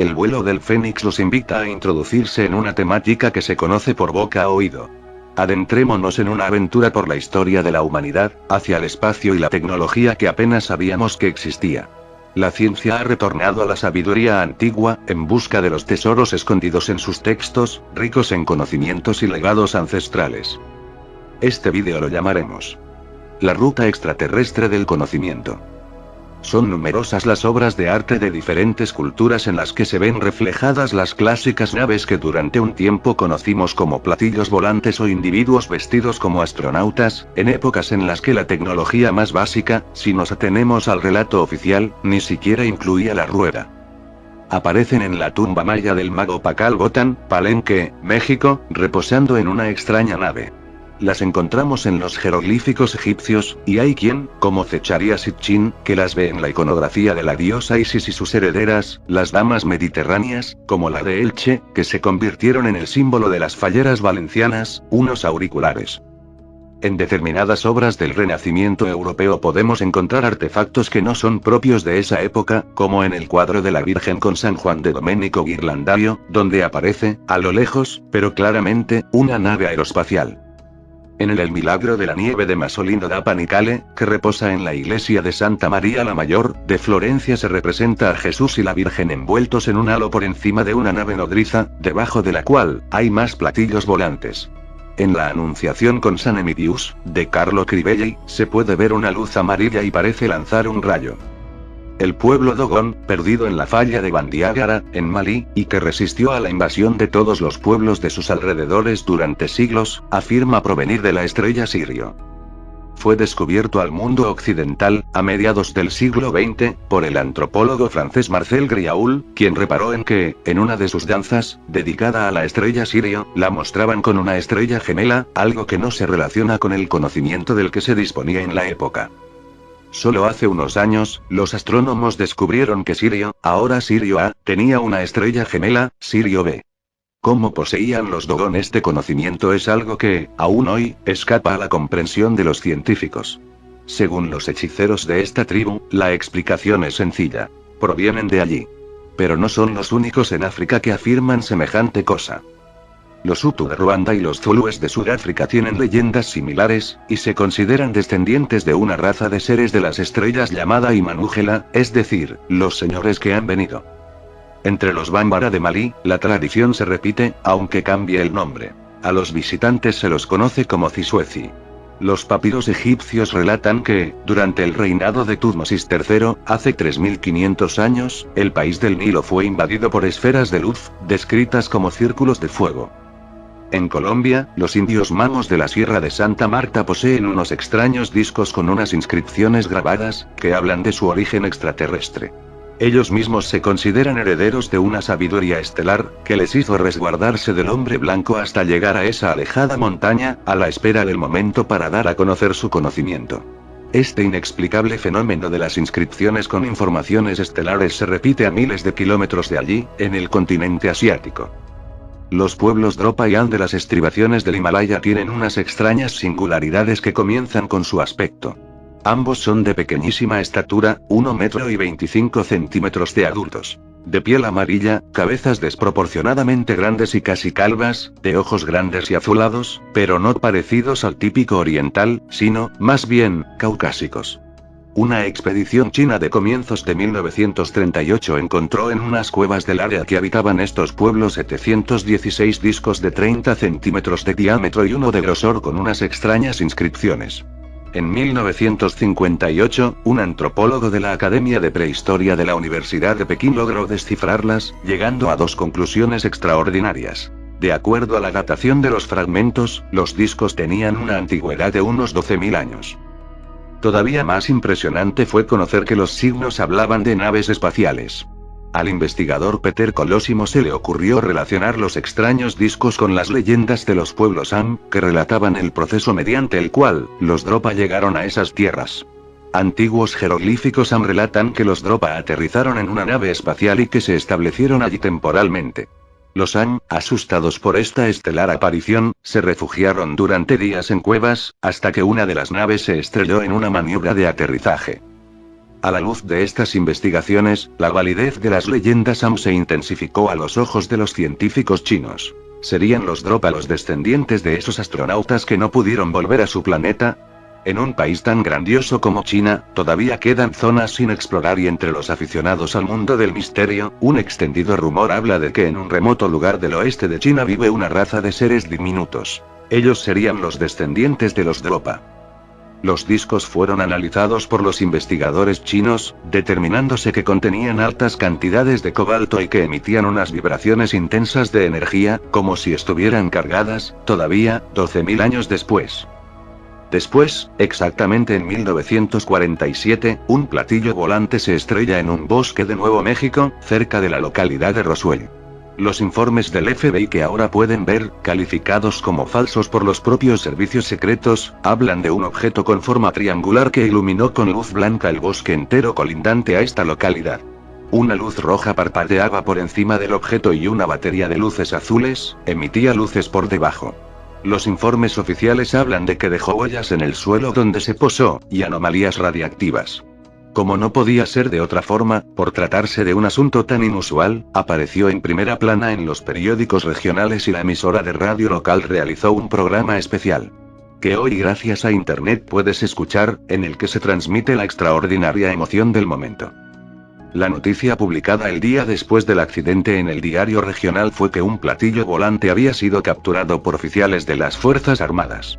El vuelo del Fénix los invita a introducirse en una temática que se conoce por boca a oído. Adentrémonos en una aventura por la historia de la humanidad, hacia el espacio y la tecnología que apenas sabíamos que existía. La ciencia ha retornado a la sabiduría antigua, en busca de los tesoros escondidos en sus textos, ricos en conocimientos y legados ancestrales. Este vídeo lo llamaremos La ruta extraterrestre del conocimiento. Son numerosas las obras de arte de diferentes culturas en las que se ven reflejadas las clásicas naves que durante un tiempo conocimos como platillos volantes o individuos vestidos como astronautas, en épocas en las que la tecnología más básica, si nos atenemos al relato oficial, ni siquiera incluía la rueda. Aparecen en la tumba maya del mago Pacal Botán, Palenque, México, reposando en una extraña nave. Las encontramos en los jeroglíficos egipcios, y hay quien, como Zecharia Sitchin, que las ve en la iconografía de la diosa Isis y sus herederas, las damas mediterráneas, como la de Elche, que se convirtieron en el símbolo de las falleras valencianas, unos auriculares. En determinadas obras del Renacimiento europeo podemos encontrar artefactos que no son propios de esa época, como en el cuadro de la Virgen con San Juan de Domenico Ghirlandaio, donde aparece, a lo lejos, pero claramente, una nave aeroespacial. En el Milagro de la Nieve de Masolino da Panicale, que reposa en la iglesia de Santa María la Mayor, de Florencia, se representa a Jesús y la Virgen envueltos en un halo por encima de una nave nodriza, debajo de la cual, hay más platillos volantes. En la Anunciación con San Emidius, de Carlo Crivelli, se puede ver una luz amarilla y parece lanzar un rayo. El pueblo Dogon, perdido en la falla de Bandiagara, en Malí, y que resistió a la invasión de todos los pueblos de sus alrededores durante siglos, afirma provenir de la estrella Sirio. Fue descubierto al mundo occidental, a mediados del siglo XX, por el antropólogo francés Marcel Griaule, quien reparó en que, en una de sus danzas, dedicada a la estrella Sirio, la mostraban con una estrella gemela, algo que no se relaciona con el conocimiento del que se disponía en la época. Solo hace unos años, los astrónomos descubrieron que Sirio, ahora Sirio A, tenía una estrella gemela, Sirio B. Cómo poseían los Dogon este conocimiento es algo que, aún hoy, escapa a la comprensión de los científicos. Según los hechiceros de esta tribu, la explicación es sencilla. Provienen de allí. Pero no son los únicos en África que afirman semejante cosa. Los Hutu de Ruanda y los Zulúes de Sudáfrica tienen leyendas similares, y se consideran descendientes de una raza de seres de las estrellas llamada Imanújela, es decir, los señores que han venido. Entre los Bambara de Malí, la tradición se repite, aunque cambie el nombre. A los visitantes se los conoce como Zisuezi. Los papiros egipcios relatan que, durante el reinado de Tutmosis III, hace 3500 años, el país del Nilo fue invadido por esferas de luz, descritas como círculos de fuego. En Colombia, los indios mamos de la Sierra de Santa Marta poseen unos extraños discos con unas inscripciones grabadas, que hablan de su origen extraterrestre. Ellos mismos se consideran herederos de una sabiduría estelar, que les hizo resguardarse del hombre blanco hasta llegar a esa alejada montaña, a la espera del momento para dar a conocer su conocimiento. Este inexplicable fenómeno de las inscripciones con informaciones estelares se repite a miles de kilómetros de allí, en el continente asiático. Los pueblos Dropa y Han de las estribaciones del Himalaya tienen unas extrañas singularidades que comienzan con su aspecto. Ambos son de pequeñísima estatura, 1,25 m de adultos. De piel amarilla, cabezas desproporcionadamente grandes y casi calvas, de ojos grandes y azulados, pero no parecidos al típico oriental, sino, más bien, caucásicos. Una expedición china de comienzos de 1938 encontró en unas cuevas del área que habitaban estos pueblos 716 discos de 30 centímetros de diámetro y uno de grosor con unas extrañas inscripciones. En 1958, un antropólogo de la Academia de Prehistoria de la Universidad de Pekín logró descifrarlas, llegando a dos conclusiones extraordinarias. De acuerdo a la datación de los fragmentos, los discos tenían una antigüedad de unos 12.000 años. Todavía más impresionante fue conocer que los signos hablaban de naves espaciales. Al investigador Peter Colosimo se le ocurrió relacionar los extraños discos con las leyendas de los pueblos Am, que relataban el proceso mediante el cual los Dropa llegaron a esas tierras. Antiguos jeroglíficos Am relatan que los Dropa aterrizaron en una nave espacial y que se establecieron allí temporalmente. Los Han, asustados por esta estelar aparición, se refugiaron durante días en cuevas, hasta que una de las naves se estrelló en una maniobra de aterrizaje. A la luz de estas investigaciones, la validez de las leyendas aún se intensificó a los ojos de los científicos chinos. ¿Serían los Dropa los descendientes de esos astronautas que no pudieron volver a su planeta? En un país tan grandioso como China, todavía quedan zonas sin explorar y entre los aficionados al mundo del misterio, un extendido rumor habla de que en un remoto lugar del oeste de China vive una raza de seres diminutos. Ellos serían los descendientes de los Dropa. Los discos fueron analizados por los investigadores chinos, determinándose que contenían altas cantidades de cobalto y que emitían unas vibraciones intensas de energía, como si estuvieran cargadas, todavía, 12.000 años después. Después, exactamente en 1947, un platillo volante se estrella en un bosque de Nuevo México, cerca de la localidad de Roswell. Los informes del FBI que ahora pueden ver, calificados como falsos por los propios servicios secretos, hablan de un objeto con forma triangular que iluminó con luz blanca el bosque entero colindante a esta localidad. Una luz roja parpadeaba por encima del objeto y una batería de luces azules emitía luces por debajo. Los informes oficiales hablan de que dejó huellas en el suelo donde se posó, y anomalías radiactivas. Como no podía ser de otra forma, por tratarse de un asunto tan inusual, apareció en primera plana en los periódicos regionales y la emisora de radio local realizó un programa especial. Que hoy gracias a Internet puedes escuchar, en el que se transmite la extraordinaria emoción del momento. La noticia publicada el día después del accidente en el diario regional fue que un platillo volante había sido capturado por oficiales de las Fuerzas Armadas.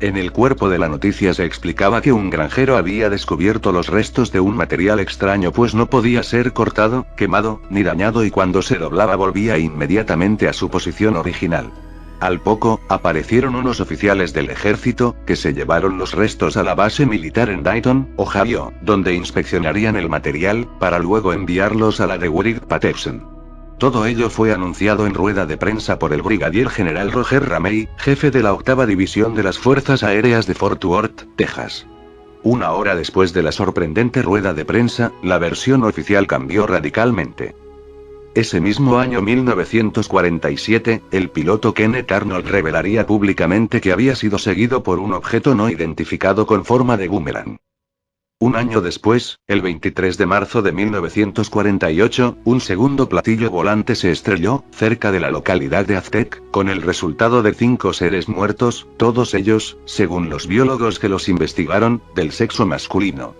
En el cuerpo de la noticia se explicaba que un granjero había descubierto los restos de un material extraño pues no podía ser cortado, quemado, ni dañado y cuando se doblaba volvía inmediatamente a su posición original. Al poco, aparecieron unos oficiales del ejército, que se llevaron los restos a la base militar en Dayton, Ohio, donde inspeccionarían el material, para luego enviarlos a la de Wright-Patterson. Todo ello fue anunciado en rueda de prensa por el brigadier general Roger Ramey, jefe de la 8ª División de las Fuerzas Aéreas de Fort Worth, Texas. Una hora después de la sorprendente rueda de prensa, la versión oficial cambió radicalmente. Ese mismo año 1947, el piloto Kenneth Arnold revelaría públicamente que había sido seguido por un objeto no identificado con forma de boomerang. Un año después, el 23 de marzo de 1948, un segundo platillo volante se estrelló, cerca de la localidad de Aztec, con el resultado de 5 seres muertos, todos ellos, según los biólogos que los investigaron, del sexo masculino.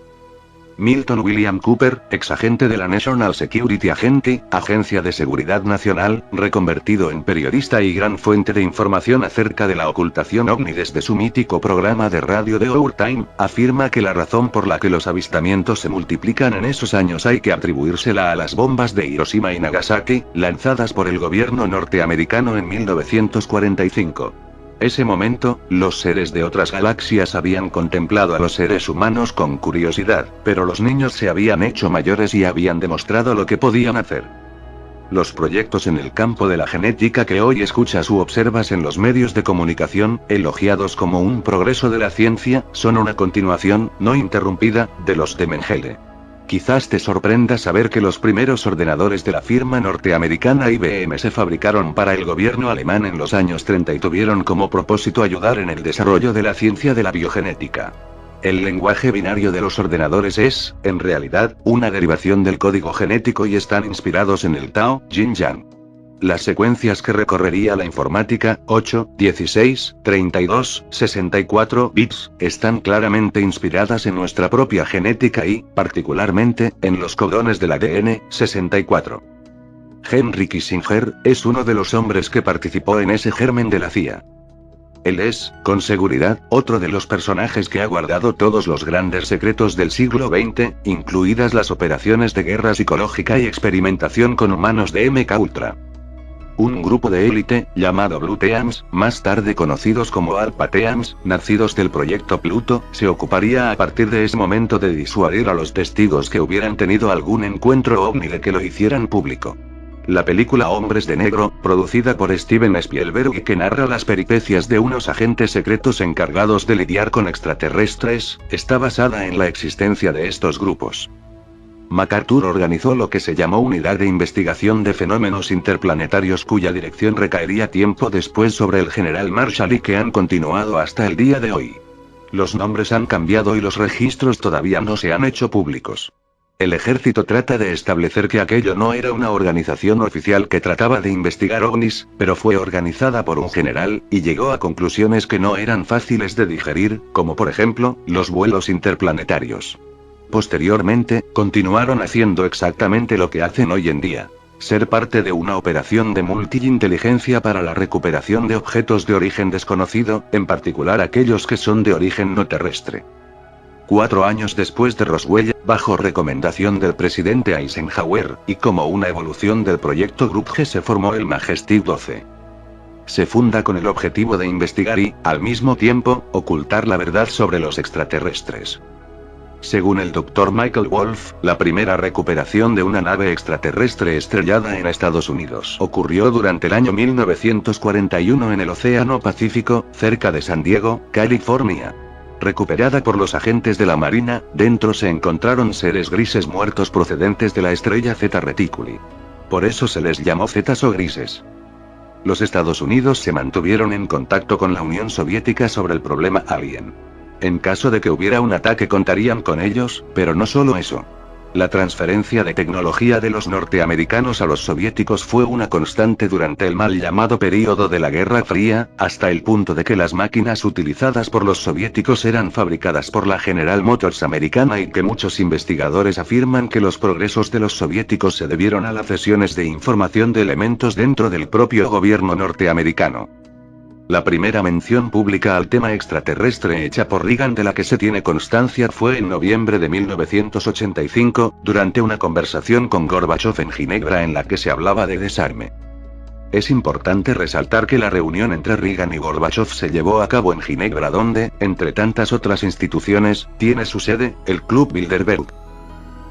Milton William Cooper, exagente de la National Security Agency, Agencia de Seguridad Nacional, reconvertido en periodista y gran fuente de información acerca de la ocultación ovni desde su mítico programa de radio The Our Time, afirma que la razón por la que los avistamientos se multiplican en esos años hay que atribuírsela a las bombas de Hiroshima y Nagasaki, lanzadas por el gobierno norteamericano en 1945. Ese momento, los seres de otras galaxias habían contemplado a los seres humanos con curiosidad, pero los niños se habían hecho mayores y habían demostrado lo que podían hacer. Los proyectos en el campo de la genética que hoy escuchas u observas en los medios de comunicación, elogiados como un progreso de la ciencia, son una continuación, no interrumpida, de los de Mengele. Quizás te sorprenda saber que los primeros ordenadores de la firma norteamericana IBM se fabricaron para el gobierno alemán en los años 30 y tuvieron como propósito ayudar en el desarrollo de la ciencia de la biogenética. El lenguaje binario de los ordenadores es, en realidad, una derivación del código genético y están inspirados en el Tao, Yin Yang. Las secuencias que recorrería la informática, 8, 16, 32, 64 bits, están claramente inspiradas en nuestra propia genética y, particularmente, en los codones del ADN, 64. Henry Kissinger, es uno de los hombres que participó en ese germen de la CIA. Él es, con seguridad, otro de los personajes que ha guardado todos los grandes secretos del siglo XX, incluidas las operaciones de guerra psicológica y experimentación con humanos de MK Ultra. Un grupo de élite, llamado Blue Teams, más tarde conocidos como Alpha Teams, nacidos del proyecto Pluto, se ocuparía a partir de ese momento de disuadir a los testigos que hubieran tenido algún encuentro ovni de que lo hicieran público. La película Hombres de Negro, producida por Steven Spielberg y que narra las peripecias de unos agentes secretos encargados de lidiar con extraterrestres, está basada en la existencia de estos grupos. MacArthur organizó lo que se llamó Unidad de Investigación de Fenómenos Interplanetarios cuya dirección recaería tiempo después sobre el general Marshall y que han continuado hasta el día de hoy. Los nombres han cambiado y los registros todavía no se han hecho públicos. El ejército trata de establecer que aquello no era una organización oficial que trataba de investigar ovnis, pero fue organizada por un general, y llegó a conclusiones que no eran fáciles de digerir, como por ejemplo, los vuelos interplanetarios. Posteriormente, continuaron haciendo exactamente lo que hacen hoy en día. Ser parte de una operación de multiinteligencia para la recuperación de objetos de origen desconocido, en particular aquellos que son de origen no terrestre. 4 años después de Roswell, bajo recomendación del presidente Eisenhower, y como una evolución del proyecto Grup G, se formó el Majestic 12. Se funda con el objetivo de investigar y, al mismo tiempo, ocultar la verdad sobre los extraterrestres. Según el Dr. Michael Wolff, la primera recuperación de una nave extraterrestre estrellada en Estados Unidos ocurrió durante el año 1941 en el Océano Pacífico, cerca de San Diego, California. Recuperada por los agentes de la Marina, dentro se encontraron seres grises muertos procedentes de la estrella Zeta Reticuli. Por eso se les llamó zetas o grises. Los Estados Unidos se mantuvieron en contacto con la Unión Soviética sobre el problema alien. En caso de que hubiera un ataque contarían con ellos, pero no solo eso. La transferencia de tecnología de los norteamericanos a los soviéticos fue una constante durante el mal llamado período de la Guerra Fría, hasta el punto de que las máquinas utilizadas por los soviéticos eran fabricadas por la General Motors americana y que muchos investigadores afirman que los progresos de los soviéticos se debieron a las cesiones de información de elementos dentro del propio gobierno norteamericano. La primera mención pública al tema extraterrestre hecha por Reagan de la que se tiene constancia fue en noviembre de 1985, durante una conversación con Gorbachev en Ginebra en la que se hablaba de desarme. Es importante resaltar que la reunión entre Reagan y Gorbachev se llevó a cabo en Ginebra donde, entre tantas otras instituciones, tiene su sede, el Club Bilderberg.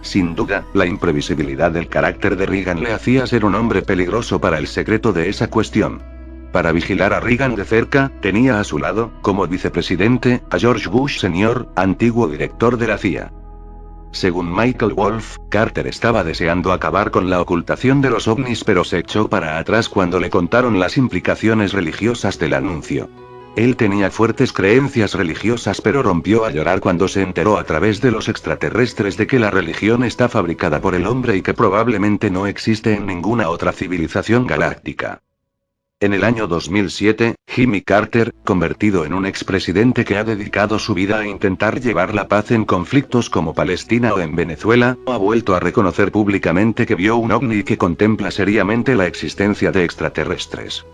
Sin duda, la imprevisibilidad del carácter de Reagan le hacía ser un hombre peligroso para el secreto de esa cuestión. Para vigilar a Reagan de cerca, tenía a su lado, como vicepresidente, a George Bush Sr., antiguo director de la CIA. Según Michael Wolff, Carter estaba deseando acabar con la ocultación de los ovnis pero se echó para atrás cuando le contaron las implicaciones religiosas del anuncio. Él tenía fuertes creencias religiosas pero rompió a llorar cuando se enteró a través de los extraterrestres de que la religión está fabricada por el hombre y que probablemente no existe en ninguna otra civilización galáctica. En el año 2007, Jimmy Carter, convertido en un expresidente que ha dedicado su vida a intentar llevar la paz en conflictos como Palestina o en Venezuela, ha vuelto a reconocer públicamente que vio un ovni y que contempla seriamente la existencia de extraterrestres.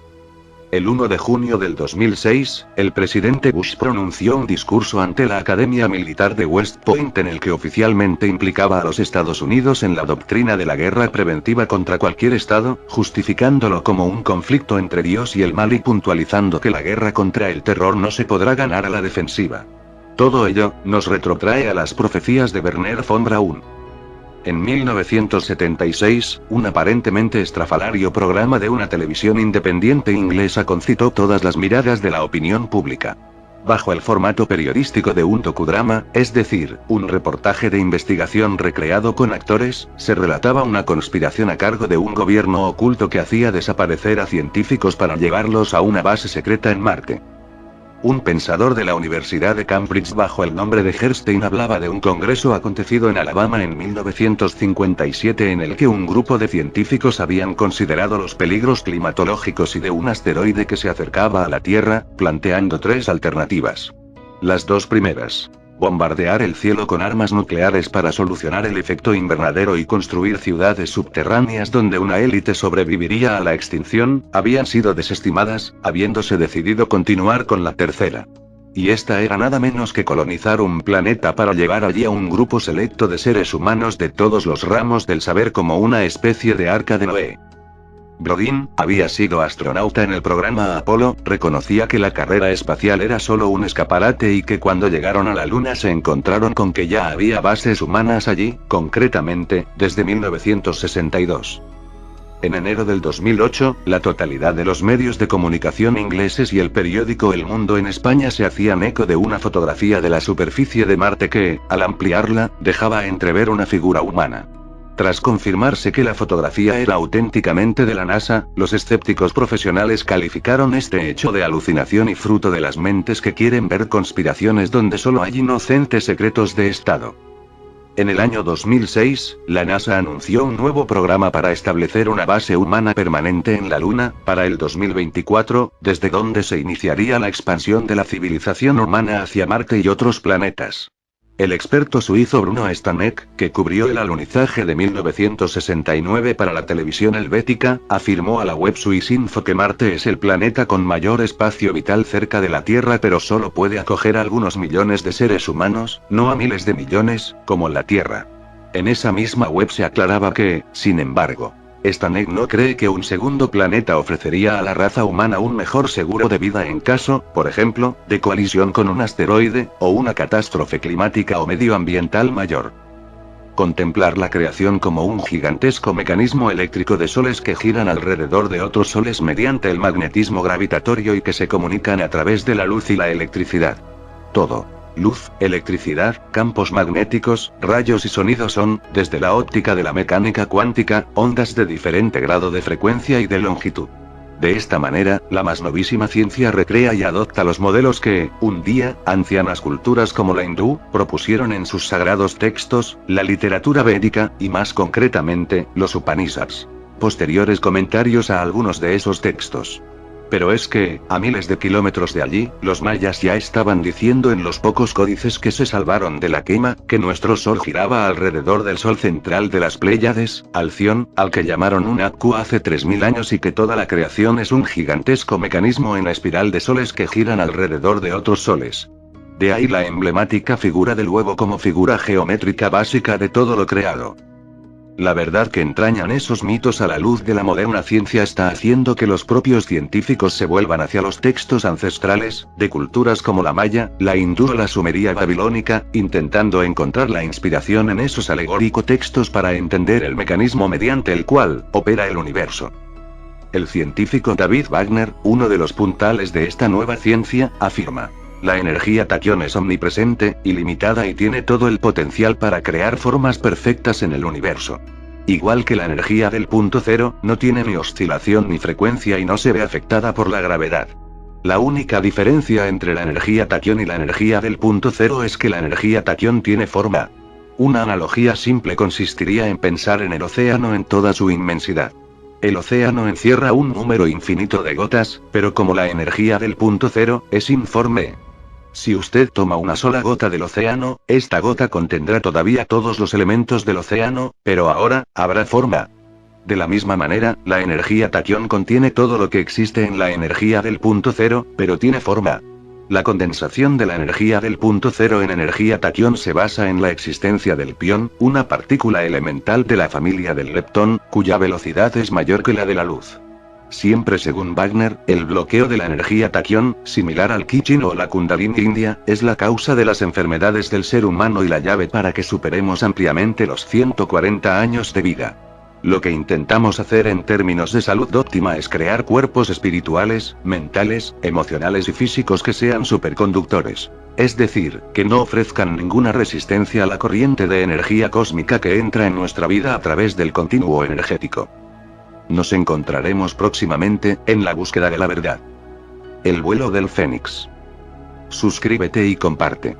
El 1 de junio del 2006, el presidente Bush pronunció un discurso ante la Academia Militar de West Point en el que oficialmente implicaba a los Estados Unidos en la doctrina de la guerra preventiva contra cualquier Estado, justificándolo como un conflicto entre Dios y el mal y puntualizando que la guerra contra el terror no se podrá ganar a la defensiva. Todo ello, nos retrotrae a las profecías de Wernher von Braun. En 1976, un aparentemente estrafalario programa de una televisión independiente inglesa concitó todas las miradas de la opinión pública. Bajo el formato periodístico de un docudrama, es decir, un reportaje de investigación recreado con actores, se relataba una conspiración a cargo de un gobierno oculto que hacía desaparecer a científicos para llevarlos a una base secreta en Marte. Un pensador de la Universidad de Cambridge bajo el nombre de Herstein hablaba de un congreso acontecido en Alabama en 1957 en el que un grupo de científicos habían considerado los peligros climatológicos y de un asteroide que se acercaba a la Tierra, planteando 3 alternativas. Las 2 primeras: bombardear el cielo con armas nucleares para solucionar el efecto invernadero y construir ciudades subterráneas donde una élite sobreviviría a la extinción, habían sido desestimadas, habiéndose decidido continuar con la tercera. Y esta era nada menos que colonizar un planeta para llevar allí a un grupo selecto de seres humanos de todos los ramos del saber como una especie de arca de Noé. Brodin había sido astronauta en el programa Apolo, reconocía que la carrera espacial era solo un escaparate y que cuando llegaron a la Luna se encontraron con que ya había bases humanas allí, concretamente, desde 1962. En enero del 2008, la totalidad de los medios de comunicación ingleses y el periódico El Mundo en España se hacían eco de una fotografía de la superficie de Marte que, al ampliarla, dejaba entrever una figura humana. Tras confirmarse que la fotografía era auténticamente de la NASA, los escépticos profesionales calificaron este hecho de alucinación y fruto de las mentes que quieren ver conspiraciones donde solo hay inocentes secretos de Estado. En el año 2006, la NASA anunció un nuevo programa para establecer una base humana permanente en la Luna, para el 2024, desde donde se iniciaría la expansión de la civilización humana hacia Marte y otros planetas. El experto suizo Bruno Stanek, que cubrió el alunizaje de 1969 para la televisión helvética, afirmó a la web Swissinfo que Marte es el planeta con mayor espacio vital cerca de la Tierra, pero solo puede acoger a algunos millones de seres humanos, no a miles de millones, como la Tierra. En esa misma web se aclaraba que, sin embargo, Stanek no cree que un segundo planeta ofrecería a la raza humana un mejor seguro de vida en caso, por ejemplo, de colisión con un asteroide, o una catástrofe climática o medioambiental mayor. Contemplar la creación como un gigantesco mecanismo eléctrico de soles que giran alrededor de otros soles mediante el magnetismo gravitatorio y que se comunican a través de la luz y la electricidad. Todo. Luz, electricidad, campos magnéticos, rayos y sonidos son, desde la óptica de la mecánica cuántica, ondas de diferente grado de frecuencia y de longitud. De esta manera, la más novísima ciencia recrea y adopta los modelos que, un día, ancianas culturas como la hindú, propusieron en sus sagrados textos, la literatura védica, y más concretamente, los Upanishads. Posteriores comentarios a algunos de esos textos. Pero es que, a miles de kilómetros de allí, los mayas ya estaban diciendo en los pocos códices que se salvaron de la quema, que nuestro sol giraba alrededor del sol central de las Pléyades, Alción, al que llamaron un Akku hace 3000 años, y que toda la creación es un gigantesco mecanismo en la espiral de soles que giran alrededor de otros soles. De ahí la emblemática figura del huevo como figura geométrica básica de todo lo creado. La verdad que entrañan esos mitos a la luz de la moderna ciencia está haciendo que los propios científicos se vuelvan hacia los textos ancestrales, de culturas como la maya, la hindú o la sumeria babilónica, intentando encontrar la inspiración en esos alegóricos textos para entender el mecanismo mediante el cual opera el universo. El científico David Wagner, uno de los puntales de esta nueva ciencia, afirma: la energía taquión es omnipresente, ilimitada y tiene todo el potencial para crear formas perfectas en el universo. Igual que la energía del punto cero, no tiene ni oscilación ni frecuencia y no se ve afectada por la gravedad. La única diferencia entre la energía taquión y la energía del punto cero es que la energía taquión tiene forma. Una analogía simple consistiría en pensar en el océano en toda su inmensidad. El océano encierra un número infinito de gotas, pero como la energía del punto cero es informe. Si usted toma una sola gota del océano, esta gota contendrá todavía todos los elementos del océano, pero ahora, habrá forma. De la misma manera, la energía taquión contiene todo lo que existe en la energía del punto cero, pero tiene forma. La condensación de la energía del punto cero en energía taquión se basa en la existencia del pión, una partícula elemental de la familia del leptón, cuya velocidad es mayor que la de la luz. Siempre según Wagner, el bloqueo de la energía taquión, similar al Kichin o la Kundalini india, es la causa de las enfermedades del ser humano y la llave para que superemos ampliamente los 140 años de vida. Lo que intentamos hacer en términos de salud óptima es crear cuerpos espirituales, mentales, emocionales y físicos que sean superconductores. Es decir, que no ofrezcan ninguna resistencia a la corriente de energía cósmica que entra en nuestra vida a través del continuo energético. Nos encontraremos próximamente, en la búsqueda de la verdad. El vuelo del Fénix. Suscríbete y comparte.